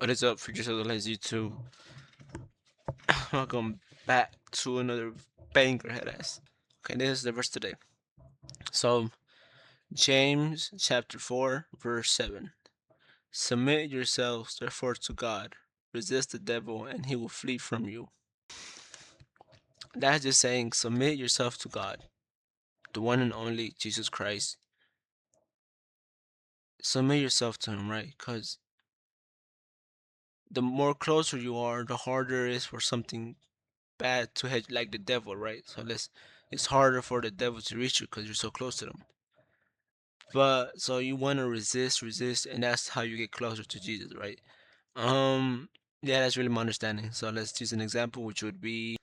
What is up, Future Civilized YouTube? Welcome back to another banger head ass. Okay, this is the verse today. So, James chapter 4, verse 7. Submit yourselves therefore to God. Resist the devil, and he will flee from you. That's just saying, submit yourself to God, the one and only Jesus Christ. Submit yourself to him, right? Because the more closer you are, the harder it is for something bad to hit, like the devil, right? It's harder for the devil to reach you because you're so close to them. But so you want to resist, and that's how you get closer to Jesus, right? Um, yeah, that's really my understanding. So let's use an example, which would be,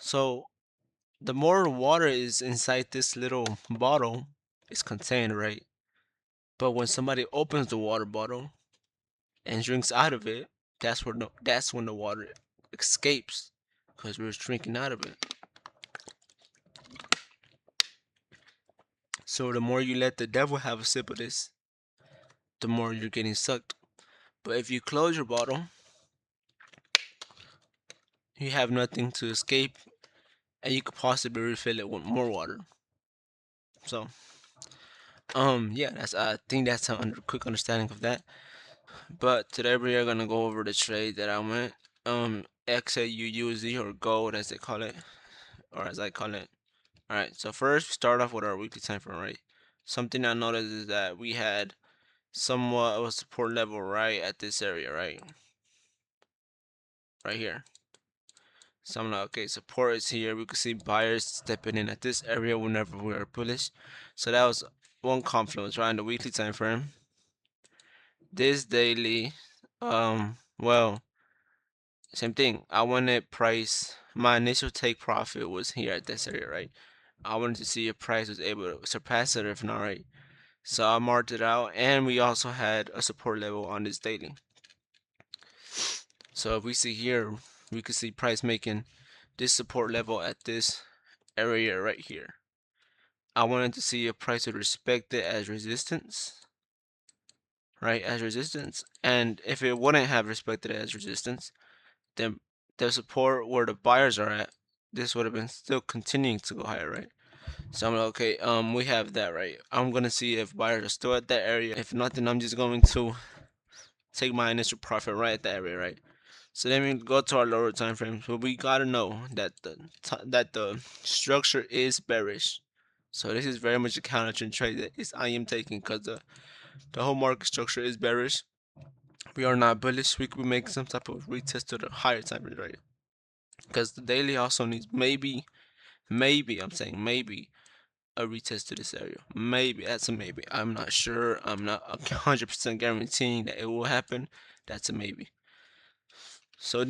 so the more water is inside this little bottle, it's contained, right? But when somebody opens the water bottle and drinks out of it, that's when the water escapes, because we're drinking out of it. So the more you let the devil have a sip of this, the more you're getting sucked. But if you close your bottle, you have nothing to escape, and you could possibly refill it with more water. So, yeah, that's I think that's a quick understanding of that. But today we are gonna go over the trade that I went, XAUUZ or gold as they call it, or as I call it. All right. So first, we start off with our weekly time frame, right? Something I noticed is that we had somewhat of a support level right at this area, right here. So I'm like, okay, support is here. We could see buyers stepping in at this area whenever we are bullish. So that was one confluence, right? In the weekly time frame. This daily, well, same thing. I wanted price. My initial take profit was here at this area, right? I wanted to see if price was able to surpass it, if not, right? So I marked it out, and we also had a support level on this daily. So if we see here, we could see price making this support level at this area right here. I wanted to see if price would respect it as resistance, right? As resistance. And if it wouldn't have respected it as resistance, then the support where the buyers are at, this would have been still continuing to go higher, right? So I'm like, okay, we have that, right? I'm gonna see if buyers are still at that area. If not, then I'm just going to take my initial profit right at that area, right? So then we go to our lower time frame. So we gotta know that the structure is bearish. So this is very much a counter trend trade that is I am taking, because the whole market structure is bearish. We are not bullish. We could make some type of retest to the higher time frame, right? Because the daily also needs maybe I'm saying maybe a retest to this area. Maybe that's a maybe. I'm not sure. I'm not 100% guaranteeing that it will happen. That's a maybe. So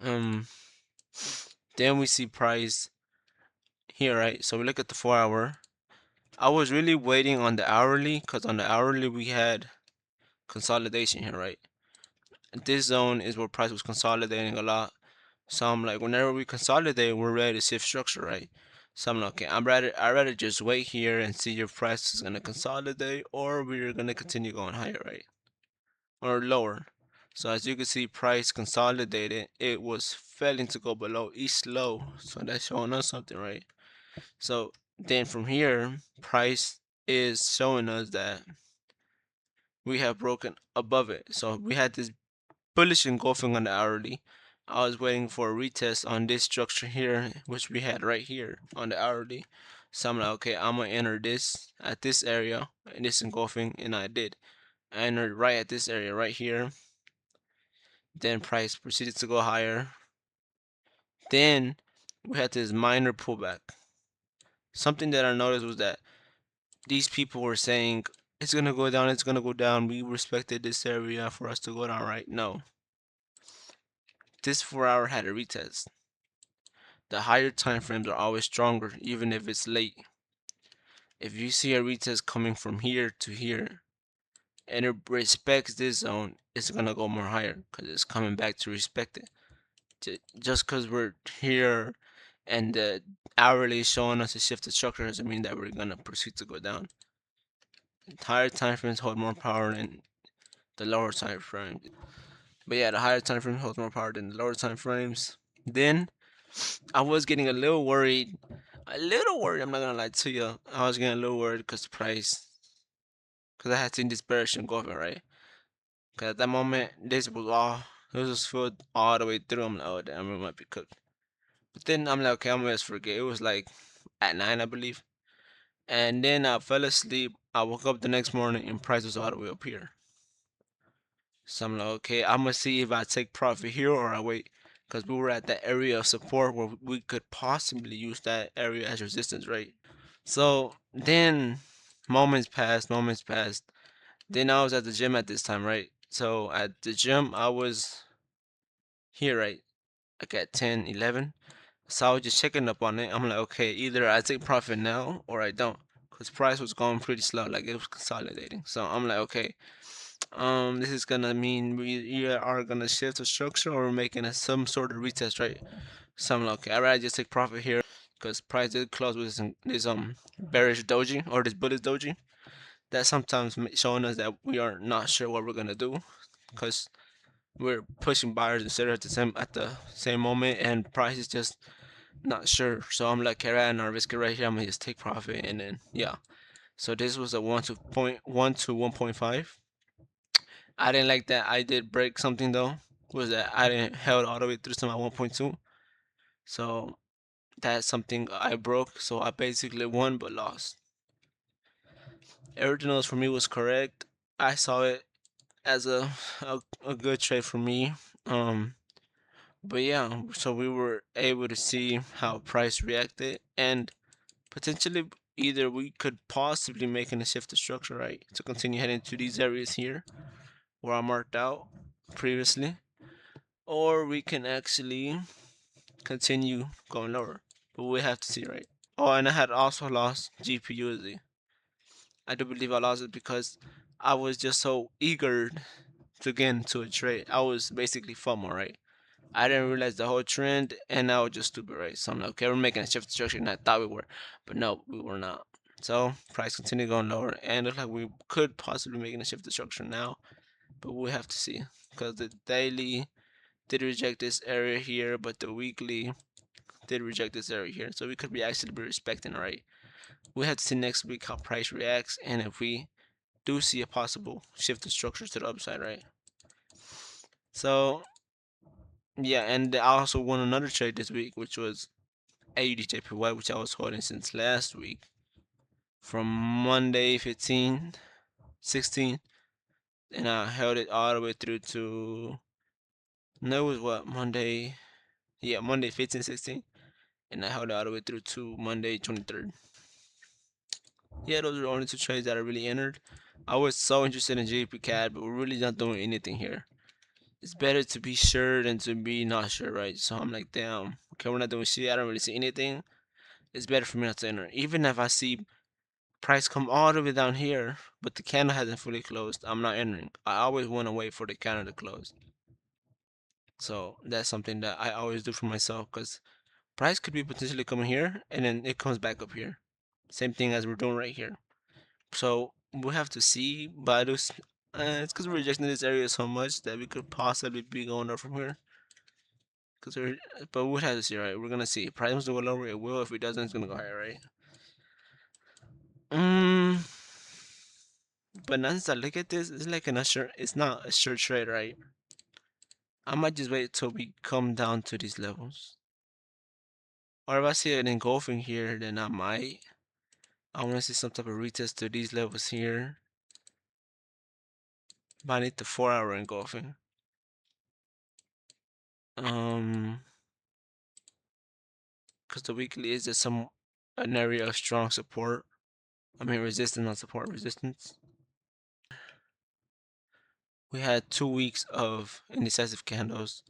um then we see price here, right? So we look at the 4 hour. I was really waiting on the hourly, because on the hourly we had consolidation here, right? This zone is where price was consolidating a lot. So I'm like, whenever we consolidate, we're ready to shift structure, right? So I'm like, okay, I rather just wait here and see if price is gonna consolidate, or we're gonna continue going higher, right? Or lower. So as you can see, price consolidated. It was failing to go below each low. So that's showing us something, right? So then from here, price is showing us that we have broken above it. So we had this bullish engulfing on the hourly. I was waiting for a retest on this structure here, which we had right here on the hourly. So I'm like, okay, I'm gonna enter this at this area and this engulfing, and I did. I entered right at this area right here. Then price proceeded to go higher. Then we had this minor pullback. Something that I noticed was that these people were saying it's gonna go down, it's gonna go down. We respected this area for us to go down, right? No. This 4 hour had a retest. The higher time frames are always stronger, even if it's late. If you see a retest coming from here to here and it respects this zone, it's gonna go more higher because it's coming back to respect it. Just because we're here and the hourly is showing us a shifted structure doesn't mean that we're gonna proceed to go down. Higher time frames hold more power, and the lower time frame. But yeah, the higher time frame holds more power than the lower time frames. Then I was getting a little worried. A little worried, I'm not gonna lie to you. I was getting a little worried because the price, because I had seen this bearish engulfing, right? Because at that moment, this was filled all the way through. I'm like, oh damn, it might be cooked. But then I'm like, okay, I'm gonna just forget. It was like at 9, I believe. And then I fell asleep. I woke up the next morning and price was all the way up here. So I'm like, okay, I'm gonna see if I take profit here or I wait. Because we were at that area of support where we could possibly use that area as resistance, right? So then moments passed, moments passed. Then I was at the gym at this time, right? So at the gym, I was here, right? Like at 10, 11. So I was just checking up on it. I'm like, okay, either I take profit now or I don't. Because price was going pretty slow, like it was consolidating. So I'm like, okay, this is gonna mean we either are gonna shift the structure or we're making some sort of retest, right? So I'm like, okay, I'd rather just take profit here because price did close with this bearish doji or this bullish doji. That sometimes showing us that we are not sure what we're gonna do because we're pushing buyers instead at the same moment, and price is just not sure. So I'm like, okay, right now risk it right here. I'm gonna just take profit, and then yeah. So this was a 1 to 1.5. I didn't like that. I did break something though. Was that I didn't held all the way through to my 1.2. So that's something I broke. So I basically won but lost. Everything else for me was correct. I saw it as a good trade for me. Um, but yeah, so we were able to see how price reacted, and potentially either we could possibly make a shift to structure, right, to continue heading to these areas here where I marked out previously, or we can actually continue going lower. But we have to see, right? Oh, and I had also lost GPUSD. I do believe I lost it because I was just so eager to get into a trade. I was basically FOMO, right? I didn't realize the whole trend, and I was just stupid, right? So I'm like, okay, we're making a shift to structure, and I thought we were, but no, we were not. So price continued going lower, and it looked like we could possibly make a shift to structure now, but we have to see because the daily did reject this area here, but the weekly did reject this area here, so we could be actually be respecting, right? We have to see next week how price reacts, and if we do see a possible shift of structure to the upside, right? So yeah, and I also won another trade this week, which was AUDJPY, which I was holding since last week, from Monday 15, 16, and I held it all the way through to no, it was what Monday, yeah, Monday 15, 16, and I held it all the way through to Monday 23rd. Yeah, those are the only two trades that I really entered. I was so interested in JPCAD, but we're really not doing anything here. It's better to be sure than to be not sure, right? So I'm like, damn, okay, we're not doing shit. I don't really see anything. It's better for me not to enter. Even if I see price come all the way down here, but the candle hasn't fully closed, I'm not entering. I always want to wait for the candle to close. So that's something that I always do for myself because price could be potentially coming here and then it comes back up here. Same thing as we're doing right here. So we have to see, but it's because we're rejecting this area so much that we could possibly be going up from here. Cause we're, but we'll have to see, right? We're gonna see. Price wants to go lower, it will. If it doesn't, it's gonna go higher, right? Mm, but now since I look at this, it's like an sure. It's not a sure trade, right? I might just wait till we come down to these levels. Or if I see an engulfing here, then I might. I want to see some type of retest to these levels here. But I need the 4 hour engulfing. Because the weekly is just an area of strong support. I mean resistance, not support, resistance. We had 2 weeks of indecisive candles,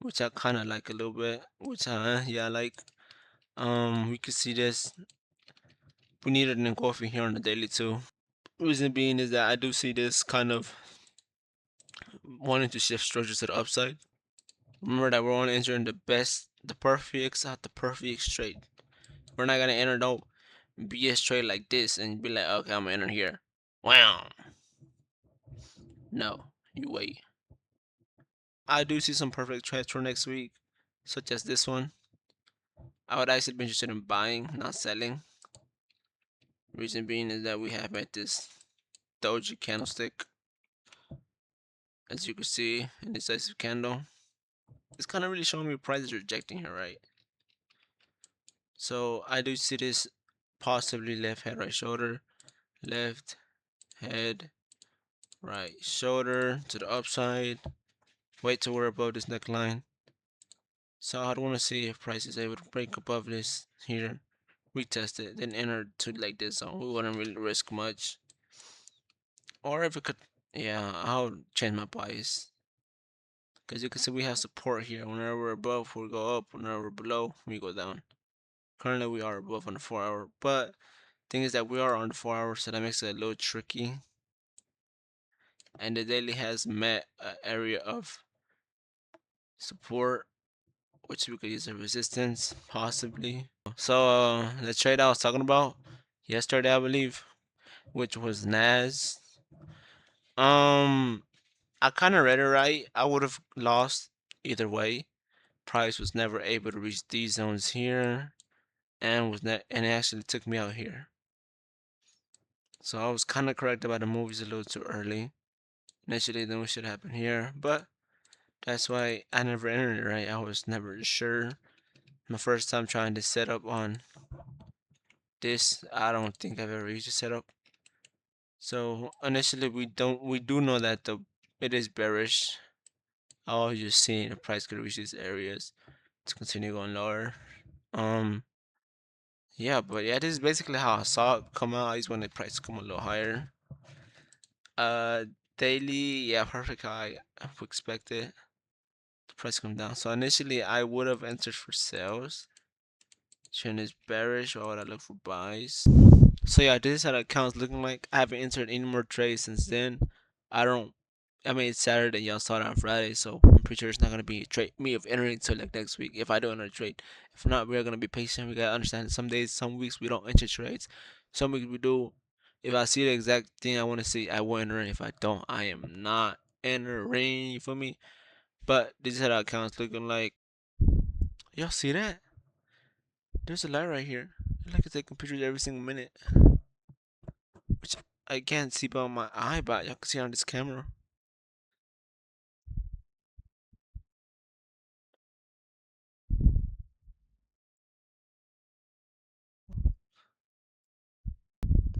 which I kind of like a little bit. Which yeah, I like. We could see this. We needed an engulfing here on the daily too. Reason being is that I do see this kind of wanting to shift structure to the upside. Remember that we're only entering the perfect out the perfect straight. We're not gonna enter no BS trade like this and be like, okay, I'm gonna enter here. Wow. No, you wait. I do see some perfect trades for next week, such as this one. I would actually be interested in buying, not selling. Reason being is that we have at this doji candlestick, as you can see, an decisive candle. It's kind of really showing me price is rejecting here, right? So I do see this possibly left head, right shoulder, left head, right shoulder to the upside. Wait till we're above this neckline. So I'd want to see if price is able to break above this here, retest it, then enter to like this zone. We wouldn't really risk much. Or if it could, yeah, I'll change my bias. Because you can see we have support here. Whenever we're above, we go up. Whenever we're below, we go down. Currently, we are above on the 4 hour. But thing is that we are on the 4 hour, so that makes it a little tricky. And the daily has met an area of support, which we could use a resistance, possibly. So the trade I was talking about yesterday, I believe, which was Nas. I kind of read it right. I would have lost either way. Price was never able to reach these zones here, and and it actually took me out here. So I was kind of correct about the movies a little too early. Initially, then we should happen here, but that's why I never entered it right. I was never sure. My first time trying to set up on this, I don't think I've ever used a setup. So initially, we do know that it is bearish. I was just seeing the price could reach these areas to continue going lower. Um, yeah, but yeah, this is basically how I saw it come out. Is when the price come a little higher. Uh, daily, yeah, perfect how I expected. The price come down. So initially, I would have entered for sales. Trend is bearish. Why would I look for buys? So yeah, this is how the account's looking like. I haven't entered any more trades since then. I don't. I mean, it's Saturday. Y'all saw it on Friday, so I'm pretty sure it's not gonna be a trade me of entering until like next week if I do enter a trade. If not, we're gonna be patient. We gotta understand. Some days, some weeks we don't enter trades. Some weeks we do. If I see the exact thing I want to see, I will enter. If I don't, I am not entering. You feel me? But this is how the account's looking like. Y'all see that? There's a light right here. I like to take pictures every single minute, which I can't see by my eye, but y'all can see on this camera.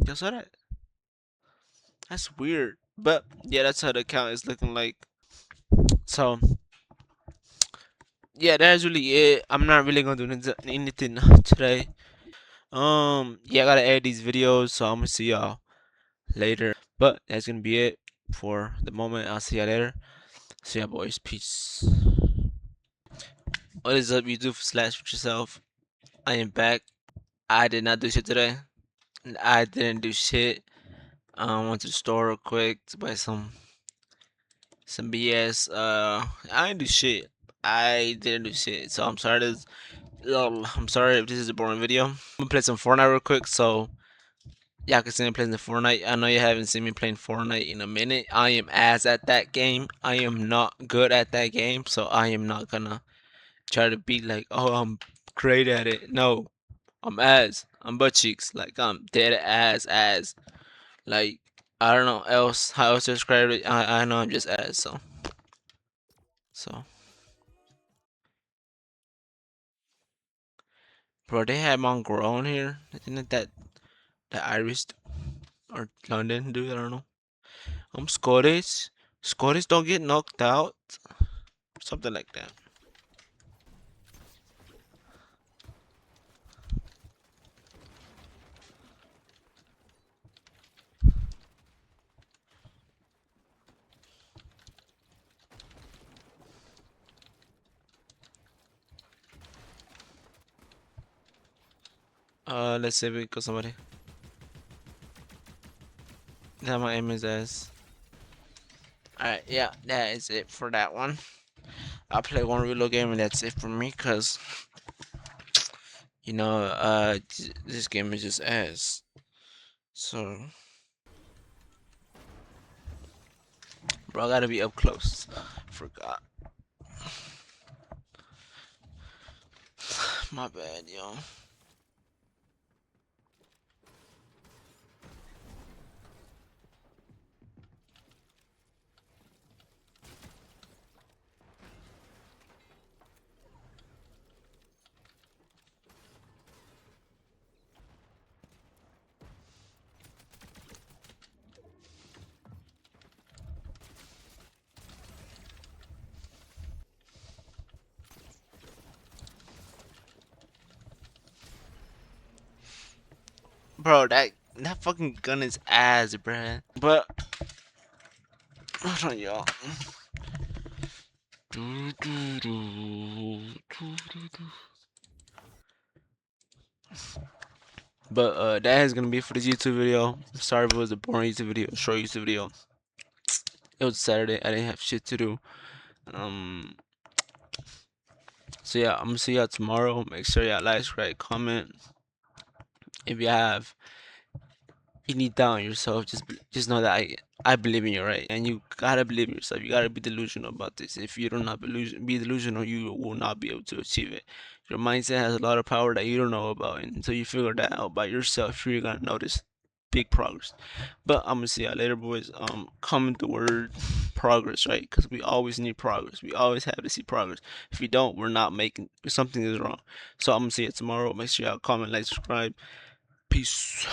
Y'all saw that? That's weird. But yeah, that's how the account is looking like. So yeah, that's really it. I'm not really gonna do anything today. Yeah, I gotta edit these videos, so I'm gonna see y'all later. But that's gonna be it for the moment. I'll see y'all later. See ya, boys. Peace. What is up, YouTube slash with yourself? I am back. I did not do shit today. I didn't do shit. Went to the store real quick to buy some BS. I didn't do shit. I didn't do shit. So I'm sorry. I'm sorry if this is a boring video. I'm gonna play some Fortnite real quick. So y'all can see me playing the Fortnite. I know you haven't seen me playing Fortnite in a minute. I am ass at that game. I am not good at that game. So I am not gonna try to be like, oh, I'm great at it. No, I'm ass. I'm butt cheeks. Like I'm dead ass. Like I don't know else how else to describe it. I know I'm just ass. So bro, they had Mongrel on here. Isn't it that Irish or London dude? I don't know. I'm Scottish. Scottish don't get knocked out. Something like that. Let's see if we got somebody. Yeah, my aim is ass. Alright, yeah, that is it for that one. I'll play one reload game and that's it for me, cause this game is just ass. So Bro, I gotta be up close. Forgot. My bad, yo. Bro, that fucking gun is ass, bruh. But hold on, y'all. But that is gonna be it for this YouTube video. Sorry if it was a boring YouTube video, short YouTube video. It was Saturday. I didn't have shit to do. Um. So yeah, I'm gonna see y'all tomorrow. Make sure y'all like, subscribe, comment. If you have any doubt in yourself, just know that I believe in you, right? And you gotta believe in yourself. You gotta be delusional about this. If you do not be delusional, you will not be able to achieve it. Your mindset has a lot of power that you don't know about, and until you figure that out by yourself, you're gonna notice big progress. But I'm gonna see y'all later, boys. Comment the word progress, right? Because we always need progress. We always have to see progress. If we don't, we're not making something is wrong. So I'm gonna see you tomorrow. Make sure y'all comment, like, subscribe. Peace.